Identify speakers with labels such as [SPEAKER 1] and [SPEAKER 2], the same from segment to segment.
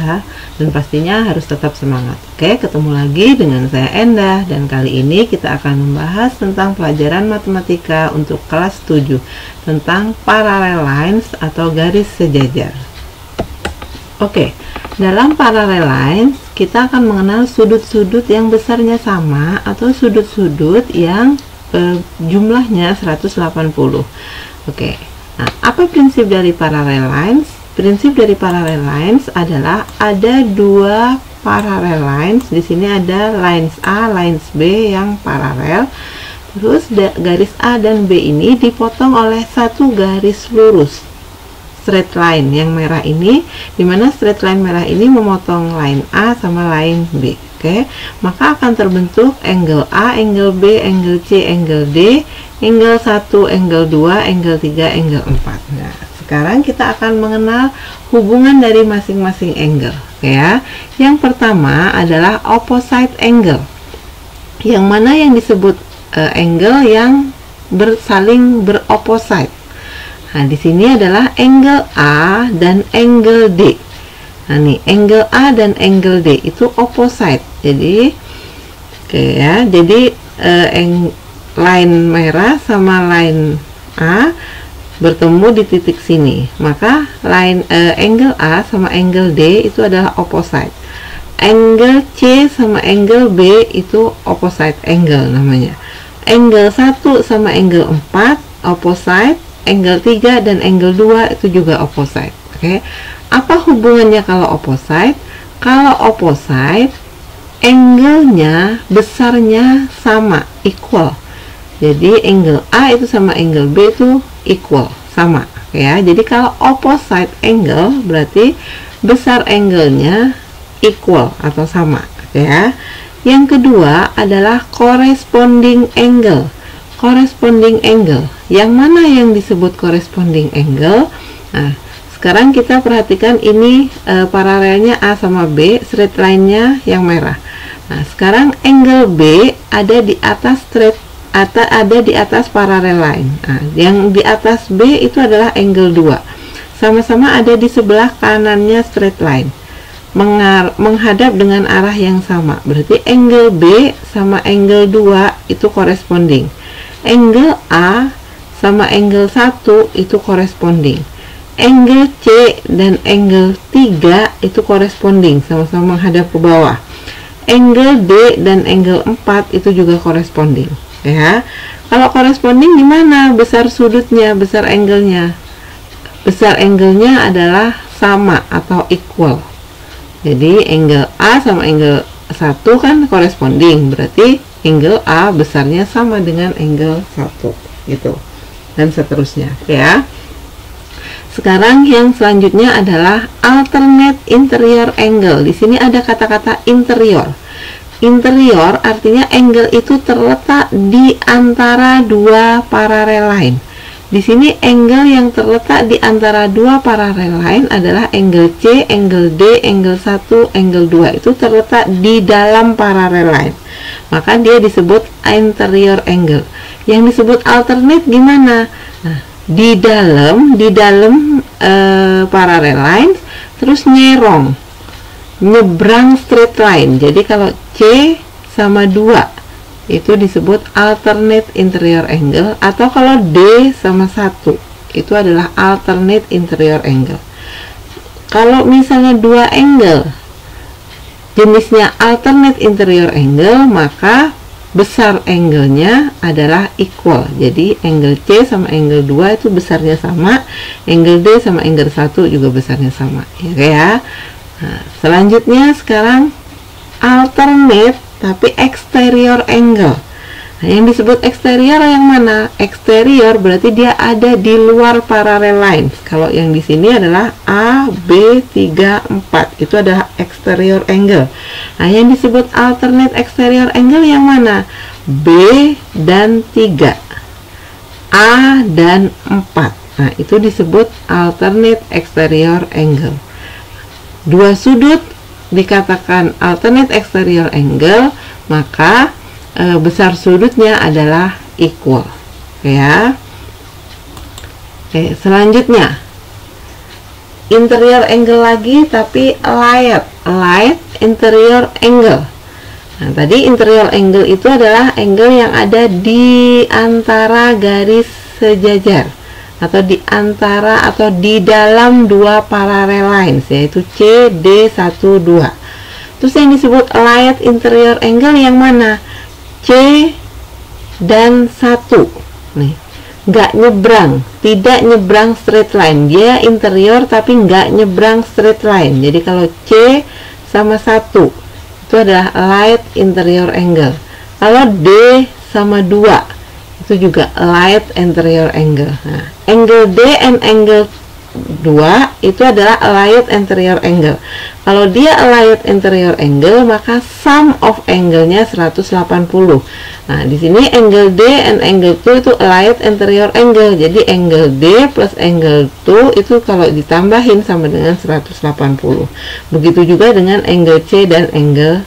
[SPEAKER 1] ya. Dan pastinya harus tetap semangat. Oke, ketemu lagi dengan saya Endah, dan kali ini kita akan membahas tentang pelajaran matematika untuk kelas 7 tentang parallel lines atau garis sejajar. Oke, dalam parallel lines kita akan mengenal sudut-sudut yang besarnya sama atau sudut-sudut yang jumlahnya 180. Oke. Nah, apa prinsip dari parallel lines? Prinsip dari parallel lines adalah ada dua parallel lines. Di sini ada lines A, lines B yang paralel. Terus garis A dan B ini dipotong oleh satu garis lurus, straight line yang merah ini, dimana straight line merah ini memotong line A sama line B. Oke, maka akan terbentuk angle A, angle B, angle C, angle D, angle 1, angle 2, angle 3, angle 4. Nah, sekarang kita akan mengenal hubungan dari masing-masing angle. Oke ya. Yang pertama adalah opposite angle. Yang mana yang disebut angle yang saling beropposite. Nah, di sini adalah angle A dan angle D. Nah, nih angle A dan angle D itu opposite. Jadi oke ya. Jadi line merah sama line A bertemu di titik sini. Maka line angle A sama angle D itu adalah opposite. Angle C sama angle B itu opposite angle namanya. Angle 1 sama angle 4 opposite. Angle 3 dan angle 2 itu juga opposite. Oke. Apa hubungannya kalau opposite? Kalau opposite, angle-nya besarnya sama, equal. Jadi angle A itu sama angle B itu equal, sama. Ya. Jadi kalau opposite angle berarti besar angle-nya equal atau sama. Ya. Yang kedua adalah corresponding angle. Corresponding angle. Yang mana yang disebut corresponding angle? Nah, sekarang kita perhatikan ini paralelnya A sama B, straight line-nya yang merah. Nah, sekarang angle B ada di atas ada di atas parallel line. Nah, yang di atas B itu adalah angle 2. Sama-sama ada di sebelah kanannya straight line. Menghadap dengan arah yang sama. Berarti angle B sama angle 2 itu corresponding. Angle A sama angle 1 itu corresponding. Angle C dan angle 3 itu corresponding, sama-sama menghadap ke bawah. Angle D dan angle 4 itu juga corresponding. Ya. Kalau corresponding gimana? Besar sudutnya, besar angle-nya. Besar angle-nya adalah sama atau equal. Jadi angle A sama angle 1 kan corresponding, berarti angle A besarnya sama dengan angle 1 gitu. Dan seterusnya, ya. Sekarang yang selanjutnya adalah alternate interior angle. Di sini ada kata-kata interior. Interior artinya angle itu terletak di antara dua parallel line. Di sini angle yang terletak di antara dua parallel line adalah angle C, angle D, angle 1, angle 2. Itu terletak di dalam parallel line. Maka dia disebut interior angle. Yang disebut alternate gimana? Nah, di dalam parallel lines, terus nyebrang straight line. Jadi kalau C sama 2 itu disebut alternate interior angle, atau kalau D sama 1 itu adalah alternate interior angle. Kalau misalnya dua angle jenisnya alternate interior angle, maka besar angle-nya adalah equal. Jadi angle C sama angle 2 itu besarnya sama, angle D sama angle 1 juga besarnya sama, ya. Nah, selanjutnya sekarang alternate tapi exterior angle. Nah, yang disebut exterior yang mana? Exterior berarti dia ada di luar parallel lines. Kalau yang di sini adalah A, B, 3, 4. Itu adalah exterior angle. Nah, yang disebut alternate exterior angle yang mana? B dan 3. A dan 4. Nah, itu disebut alternate exterior angle. Dua sudut dikatakan alternate exterior angle, maka besar sudutnya adalah equal, ya. Oke, selanjutnya interior angle lagi, tapi light interior angle. Nah, tadi interior angle itu adalah angle yang ada di antara garis sejajar, atau di antara atau di dalam dua parallel lines, yaitu CD12. Terus yang disebut light interior angle yang mana? C dan 1. Nih, nggak nyebrang, tidak nyebrang straight line. Dia interior tapi nggak nyebrang straight line. Jadi kalau C sama 1 itu adalah light interior angle. Kalau D sama 2 itu juga light interior angle. Nah, angle D and angle 2 itu adalah light interior angle. Kalau dia light interior angle, maka sum of angle-nya 180. Nah, di sini angle D and angle 2 itu light interior angle. Jadi angle D plus angle 2 itu kalau ditambahin sama dengan 180. Begitu juga dengan angle C dan angle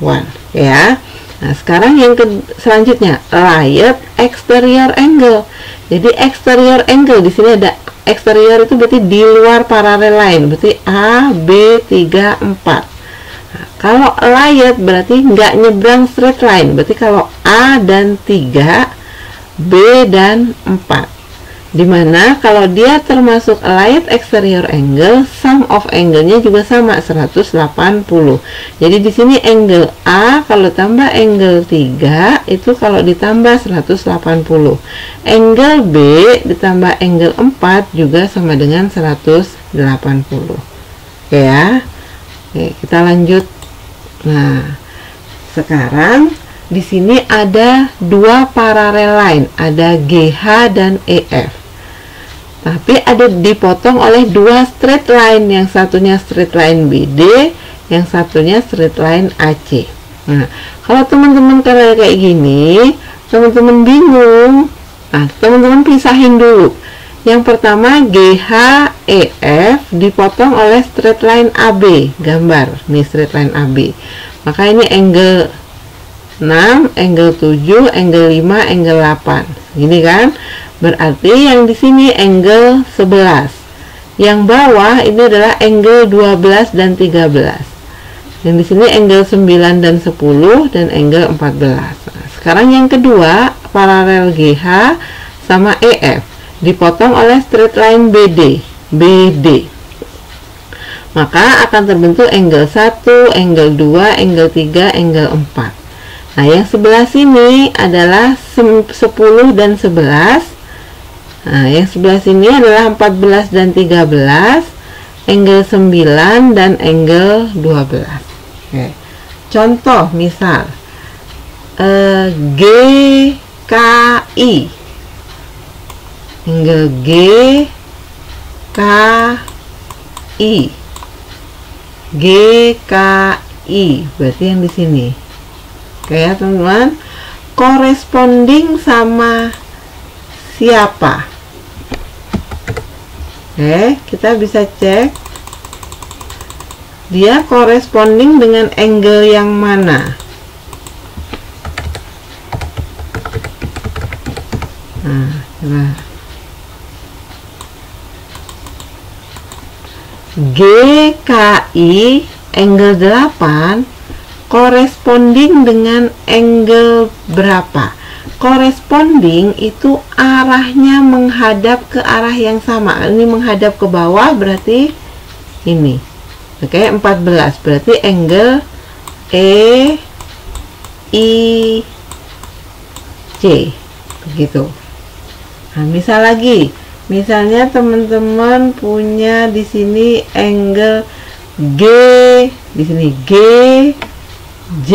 [SPEAKER 1] 1, ya. Nah, sekarang yang selanjutnya light exterior angle. Jadi exterior angle di sini ada exterior itu berarti di luar paralel line, berarti A, B, 3, 4. Nah, kalau light berarti nggak nyebrang straight line, berarti kalau A dan 3, B dan 4. Dimana kalau dia termasuk light exterior angle, sum of angle-nya juga sama 180. Jadi di sini angle A kalau tambah angle 3 itu kalau ditambah 180. Angle B ditambah angle 4 juga sama dengan 180. Oke ya. Oke, kita lanjut. Nah, sekarang di sini ada dua parallel line, ada GH dan EF. Tapi ada dipotong oleh dua straight line, yang satunya straight line BD, yang satunya straight line AC. Nah, kalau teman-teman kayak gini, teman-teman bingung. Nah, teman-teman pisahin dulu. Yang pertama GH EF dipotong oleh straight line AB, gambar nih straight line AB. Maka ini angle 6, angle 7, angle 5, angle 8. Gini kan? Berarti yang di sini angle 11. Yang bawah ini adalah angle 12 dan 13. Yang di sini angle 9 dan 10 dan angle 14. Nah, sekarang yang kedua, paralel GH sama EF dipotong oleh straight line BD. Maka akan terbentuk angle 1, angle 2, angle 3, angle 4. Nah, yang sebelah sini adalah 10 dan 11. Nah, yang sebelah sini adalah 14 dan 13, angle 9 dan angle 12. Oke. Contoh misal GKI. Angle GKI. GKI berarti yang di sini. Oke ya, teman-teman. Corresponding sama siapa? Oke, kita bisa cek dia corresponding dengan angle yang mana. Nah, coba. GKI angle 8 corresponding dengan angle berapa? Corresponding itu arahnya menghadap ke arah yang sama. Ini menghadap ke bawah berarti ini. Oke, 14 berarti angle E I C begitu. Nah, misal lagi, misalnya teman-teman punya di sini angle G, di sini G J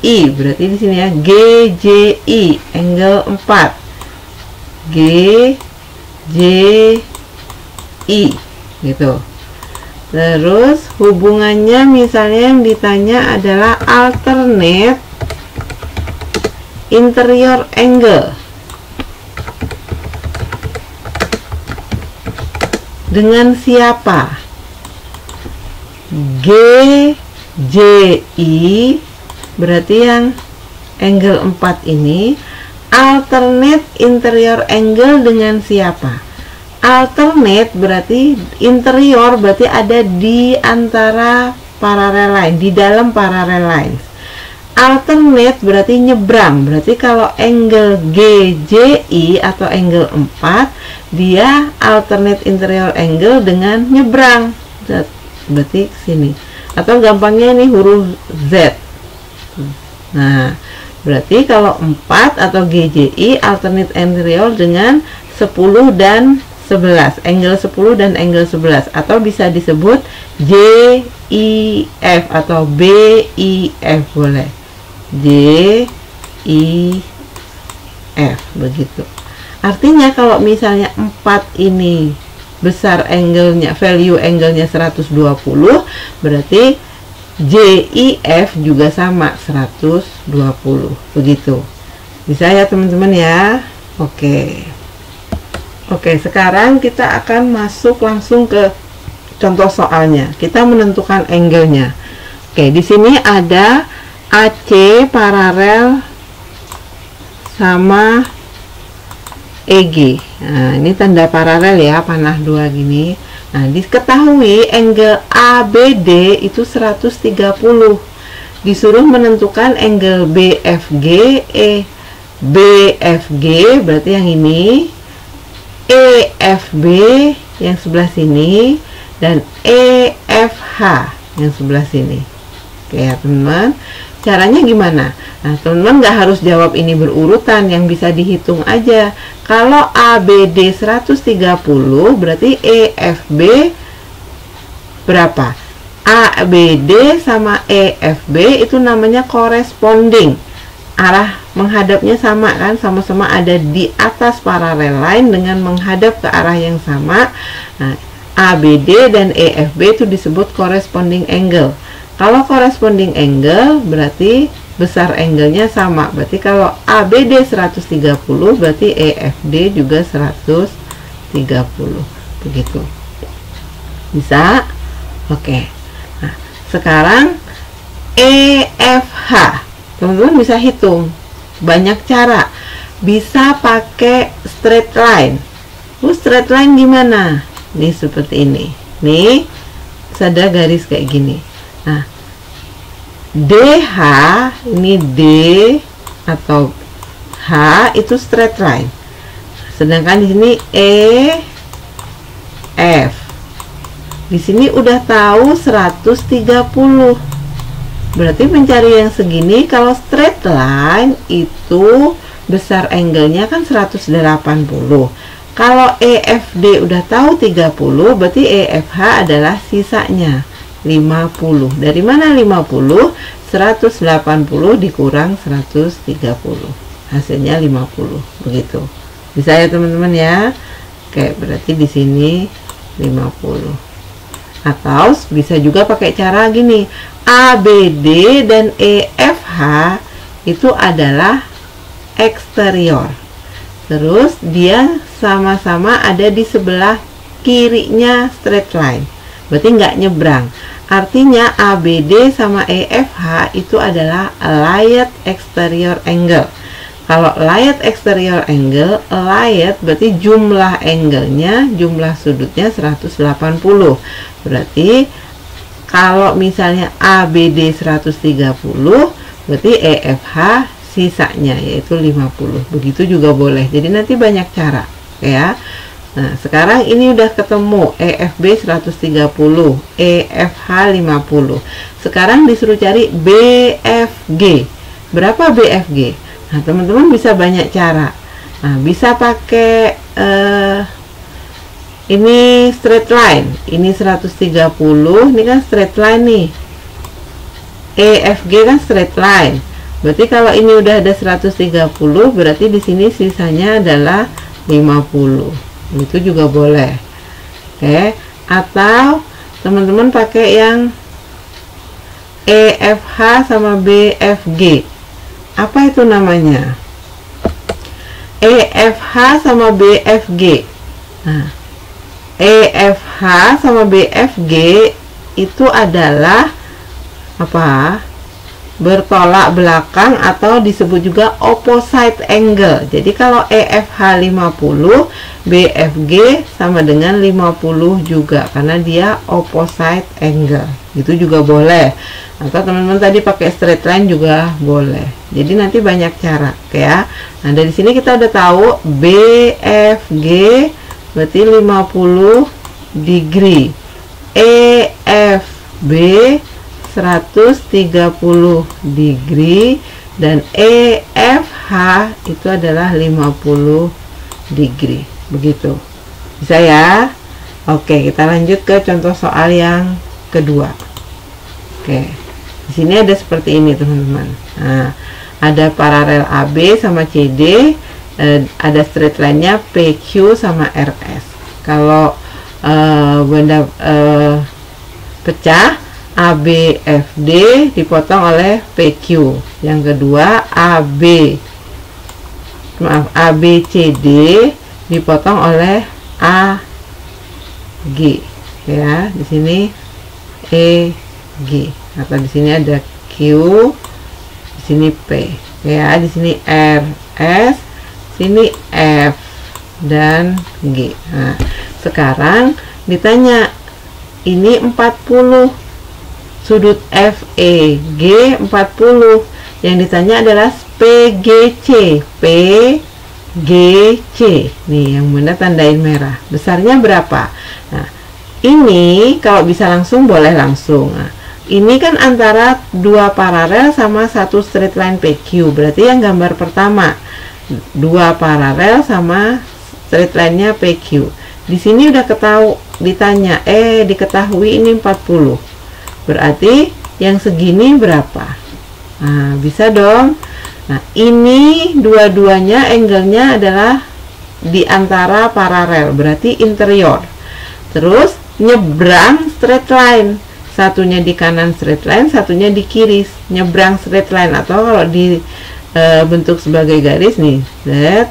[SPEAKER 1] I, berarti di sini ya GJI angle 4, GJI gitu. Terus hubungannya misalnya yang ditanya adalah alternate interior angle dengan siapa? GJI berarti yang angle 4 ini alternate interior angle dengan siapa? Alternate berarti interior, berarti ada di antara parallel line, di dalam parallel lines. Alternate berarti nyebrang, berarti kalau angle GJI atau angle 4, dia alternate interior angle dengan nyebrang, berarti sini. Atau gampangnya ini huruf Z. Nah, berarti kalau 4 atau GJI alternate interior dengan 10 dan 11, angle 10 dan angle 11, atau bisa disebut JIF atau BIF, boleh JIF, begitu. Artinya kalau misalnya 4 ini besar angle-nya, value angle-nya 120, berarti JIF juga sama 120, begitu. Bisa ya teman-teman ya. Oke, sekarang kita akan masuk langsung ke contoh soalnya. Kita menentukan angle-nya. Oke, di sini ada AC paralel sama EG. Nah, ini tanda paralel ya, panah 2 gini. Nah, diketahui angle ABD itu 130. Disuruh menentukan angle BFG, BFG berarti yang ini, EFB yang sebelah sini, dan EFH yang sebelah sini. Oke ya teman-teman, caranya gimana? Nah teman-teman nggak harus jawab ini berurutan, yang bisa dihitung aja. Kalau ABD 130 berarti EFB berapa? ABD sama EFB itu namanya corresponding, arah menghadapnya sama kan, sama-sama ada di atas paralel line dengan menghadap ke arah yang sama. Nah, ABD dan EFB itu disebut corresponding angle. Kalau corresponding angle berarti besar angle-nya sama. Berarti kalau ABD 130 berarti EFD juga 130. Begitu. Bisa? Oke. Nah, sekarang EFH. Teman-teman bisa hitung. Banyak cara. Bisa pakai straight line. Straight line gimana? Nih seperti ini. Nih, ada garis kayak gini. Nah, DH ini D atau H itu straight line. Sedangkan di sini EF. Di sini udah tahu 130. Berarti mencari yang segini, kalau straight line itu besar angle-nya kan 180. Kalau EFD udah tahu 30, berarti EFH adalah sisanya 50. Dari mana 50? 180 dikurang 130. Hasilnya 50. Begitu. Bisa ya teman-teman ya? Oke, berarti di sini 50. Atau bisa juga pakai cara gini. ABD dan EFH itu adalah eksterior. Terus dia sama-sama ada di sebelah kirinya straight line. Berarti nggak nyebrang. Artinya ABD sama EFH itu adalah allied exterior angle. Kalau allied exterior angle, allied berarti jumlah angle-nya, jumlah sudutnya 180. Berarti kalau misalnya ABD 130, berarti EFH sisanya yaitu 50. Begitu juga boleh. Jadi nanti banyak cara ya. Nah, sekarang ini udah ketemu EFB 130, EFH 50. Sekarang disuruh cari BFG. Berapa BFG? Nah, teman-teman bisa banyak cara. Nah, bisa pakai ini straight line. Ini 130, ini kan straight line nih. EFG kan straight line. Berarti kalau ini udah ada 130, berarti di sini sisanya adalah 50. Itu juga boleh. Oke, atau teman-teman pakai yang EFH sama BFG. Apa itu namanya? EFH sama BFG. Nah, EFH sama BFG itu adalah apa? bertolak belakang atau disebut juga opposite angle. Jadi kalau EFH 50, BFG sama dengan 50 juga karena dia opposite angle. Itu juga boleh. Atau teman-teman tadi pakai straight line juga boleh. Jadi nanti banyak cara, oke ya. Nah, dari sini kita udah tahu BFG berarti 50 degree. EFB 130 degree dan EFH itu adalah 50 degree. Begitu. Bisa ya? Oke, kita lanjut ke contoh soal yang kedua. Oke. Di sini ada seperti ini, teman-teman. Nah, ada paralel AB sama CD, ada straight line-nya PQ sama RS. Kalau benda pecah, ABFD dipotong oleh PQ. Yang kedua ABCD dipotong oleh AG. Ya, di sini EG atau di sini ada Q, di sini P. Ya, di sini RS, sini F dan G. Nah, sekarang ditanya ini 40, sudut FEG 40, yang ditanya adalah PGC. PGC nih yang bunda tandain merah, besarnya berapa? Nah, ini kalau bisa langsung boleh langsung. Nah, ini kan antara dua paralel sama satu straight line PQ, berarti yang gambar pertama dua paralel sama straight line-nya PQ. Di sini udah ditanya, diketahui ini 40. Berarti yang segini berapa? Nah, bisa dong. Nah, ini dua-duanya angle-nya adalah di antara paralel, berarti interior. Terus nyebrang straight line. Satunya di kanan straight line, satunya di kiri nyebrang straight line, atau kalau di bentuk sebagai garis nih, Z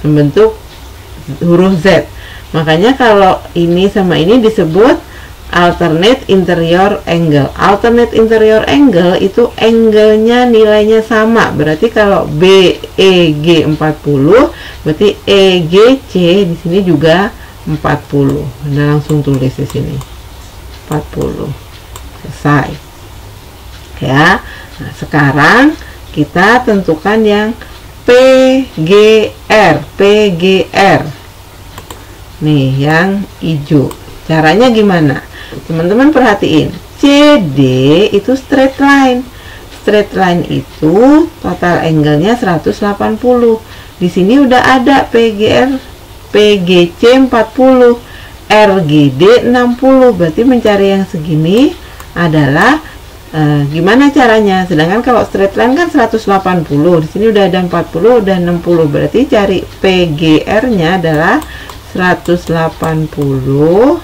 [SPEAKER 1] membentuk huruf Z. Makanya kalau ini sama ini disebut alternate interior angle. Alternate interior angle itu angle-nya nilainya sama. Berarti kalau BEG 40, berarti EGC di sini juga 40. Anda langsung tulis di sini 40. Selesai. Ya. Nah, sekarang kita tentukan yang PGR. Nih, yang hijau. Caranya gimana? Teman-teman perhatiin. CD itu straight line. Straight line itu total angle-nya 180. Di sini udah ada PGC 40, RGD 60. Berarti mencari yang segini adalah gimana caranya? Sedangkan kalau straight line kan 180. Di sini udah ada 40 dan 60. Berarti cari PGR-nya adalah 180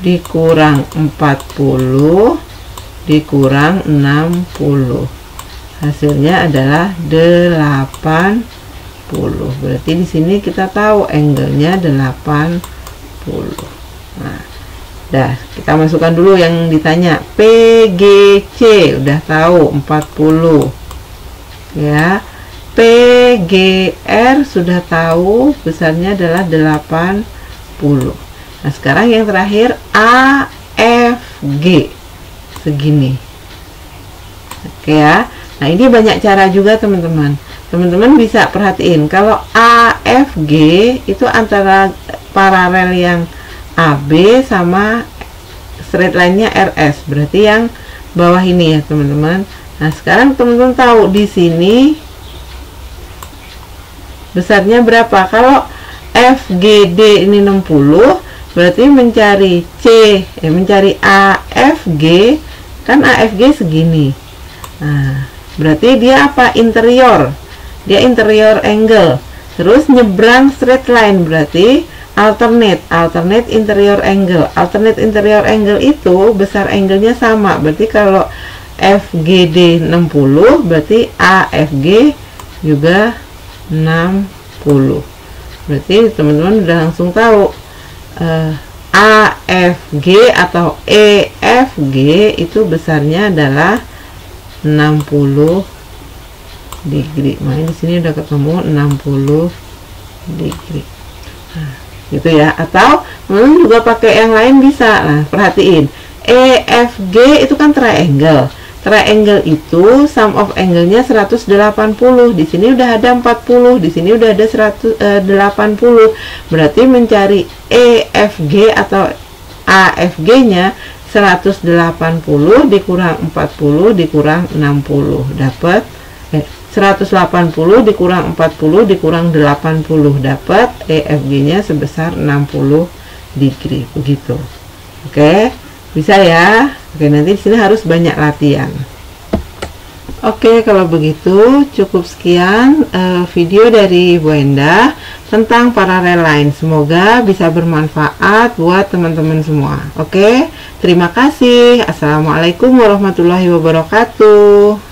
[SPEAKER 1] dikurang 40 dikurang 60. Hasilnya adalah 80. Berarti di sini kita tahu angle-nya 80. Nah, dah, kita masukkan dulu yang ditanya. PGC udah tahu 40. Ya. PGR sudah tahu besarnya adalah 80. Nah, sekarang yang terakhir AFG segini. Oke ya. Nah, ini banyak cara juga teman-teman. Teman-teman bisa perhatiin kalau AFG itu antara paralel yang AB sama straight line-nya RS. Berarti yang bawah ini ya, teman-teman. Nah, sekarang teman-teman tahu di sini besarnya berapa. Kalau FGD ini 60, berarti mencari mencari AFG, kan AFG segini. Nah, berarti dia apa? Interior. Dia interior angle. Terus nyebrang straight line, berarti alternate interior angle. Alternate interior angle itu besar angle-nya sama. Berarti kalau FGD 60, berarti AFG juga 60. Berarti teman-teman udah langsung tahu AFG atau EF EFG itu besarnya adalah 60 degree. Nah, di sini udah ketemu 60 degree. Nah, gitu ya. Atau juga pakai yang lain bisa. Nah, perhatiin. EFG itu kan triangle. Triangle itu sum of angle-nya 180. Di sini udah ada 40, di sini udah ada 180. Berarti mencari EFG atau AFG-nya 180 dikurang 40 dikurang 60 dapat 180 dikurang 40 dikurang 80 dapat EFG-nya sebesar 60 degree begitu. Oke, bisa ya. Oke, nanti di sini harus banyak latihan. Oke, kalau begitu cukup sekian video dari Bu Endah tentang parallel line. Semoga bisa bermanfaat buat teman-teman semua. Oke, terima kasih. Assalamualaikum warahmatullahi wabarakatuh.